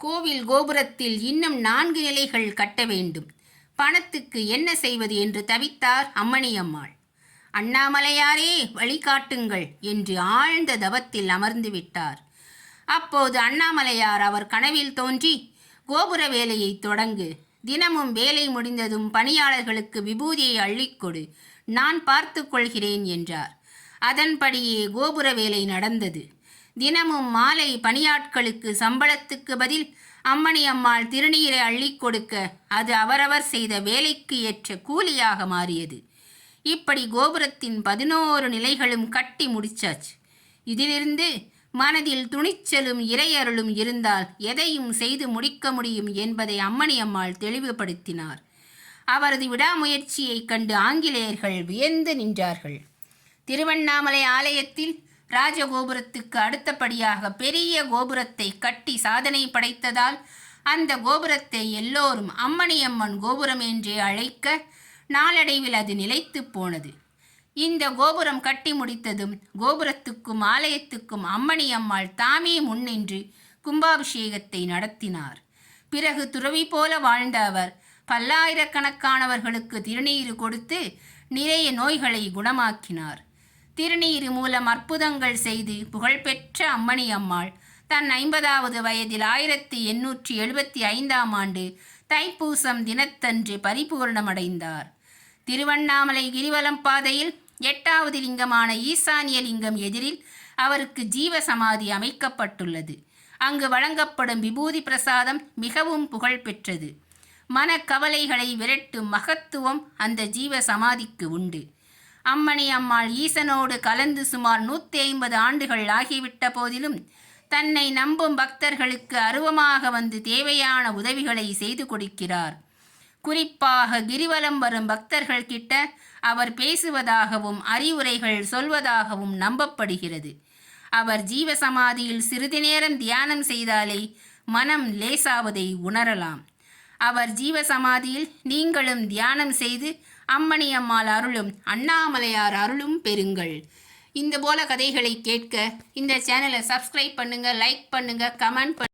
கோவில் கோபுரத்தில் இன்னும் 4 நிலைகள் கட்ட வேண்டும். பணத்துக்கு என்ன செய்வது என்று தவித்தார் அம்மணியம்மாள். அண்ணாமலையாரே வழிகாட்டுங்கள் என்று ஆழ்ந்த தவத்தில் அமர்ந்து விட்டார். அப்போது அண்ணாமலையார் அவர் கனவில் தோன்றி, கோபுர வேலையை தொடங்கு, தினமும் வேலை முடிந்ததும் பணியாளர்களுக்கு விபூதியை அள்ளிக்கொடு, நான் பார்த்து கொள்கிறேன் என்றார். அதன்படியே கோபுர வேலை நடந்தது. தினமும் மாலை பணியாட்களுக்கு சம்பளத்துக்கு பதில் அம்மணியம்மாள் திருநீரை அள்ளி கொடுக்க அது அவரவர் செய்த வேலைக்கு ஏற்ற கூலியாக மாறியது. இப்படி கோபுரத்தின் 11 நிலைகளும் கட்டி முடிச்சாச்சு. இதிலிருந்து மனதில் துணிச்சலும் இறையருளும் இருந்தால் எதையும் செய்து முடிக்க முடியும் என்பதை அம்மணியம்மாள் தெளிவுபடுத்தினார். அவரது விடாமுயற்சியைக் கண்டு ஆங்கிலேயர்கள் வியந்து நின்றார்கள். திருவண்ணாமலை ஆலயத்தில் ராஜகோபுரத்துக்கு அடுத்தபடியாக பெரிய கோபுரத்தை கட்டி சாதனை படைத்ததால் அந்த கோபுரத்தை எல்லோரும் அம்மணியம்மன் கோபுரம் என்றே அழைக்க நாளடைவில் அது நிலைத்து போனது. இந்த கோபுரம் கட்டி முடித்ததும் கோபுரத்துக்கும் ஆலயத்துக்கும் அம்மணியம்மாள் தாமே முன்னின்று கும்பாபிஷேகத்தை நடத்தினார். பிறகு துறவி போல வாழ்ந்த அவர் பல்லாயிரக்கணக்கானவர்களுக்கு திருநீறு கொடுத்து நிறைய நோய்களை குணமாக்கினார். திருநீறு மூலம் அற்புதங்கள் செய்து புகழ்பெற்ற அம்மணியம்மாள் தன் 50வது வயதில் 1875ஆம் ஆண்டு தைப்பூசம் தினத்தன்று பரிபூர்ணமடைந்தார். திருவண்ணாமலை கிரிவலம் பாதையில் 8வது லிங்கமான ஈசானிய லிங்கம் எதிரில் அவருக்கு ஜீவ சமாதி அமைக்கப்பட்டுள்ளது. அங்கு வழங்கப்படும் விபூதி பிரசாதம் மிகவும் புகழ்பெற்றது. மனக்கவலைகளை விரட்டும் மகத்துவம் அந்த ஜீவ சமாதிக்கு உண்டு. அம்மணியம்மாள் ஈசனோடு கலந்து சுமார் 150 ஆண்டுகள் ஆகிவிட்ட போதிலும் தன்னை நம்பும் பக்தர்களுக்கு அருவமாக வந்து தேவையான உதவிகளை செய்து கொடுக்கிறார். குறிப்பாக கிரிவலம் வரும் பக்தர்கள் கிட்ட அவர் பேசுவதாகவும் அறிவுரைகள் சொல்வதாகவும் நம்பப்படுகிறது. அவர் ஜீவசமாதியில் சிறிது நேரம் தியானம் செய்தாலே மனம் லேசாவதை உணரலாம். அவர் ஜீவசமாதியில் நீங்களும் தியானம் செய்து அம்மணியம்மாள் அருளும் அண்ணாமலையார் அருளும் பெறுங்கள். இந்த போல கதைகளை கேட்க இந்த சேனலை சப்ஸ்கிரைப் பண்ணுங்கள், லைக் பண்ணுங்கள், கமெண்ட் பண்ணுங்கள்.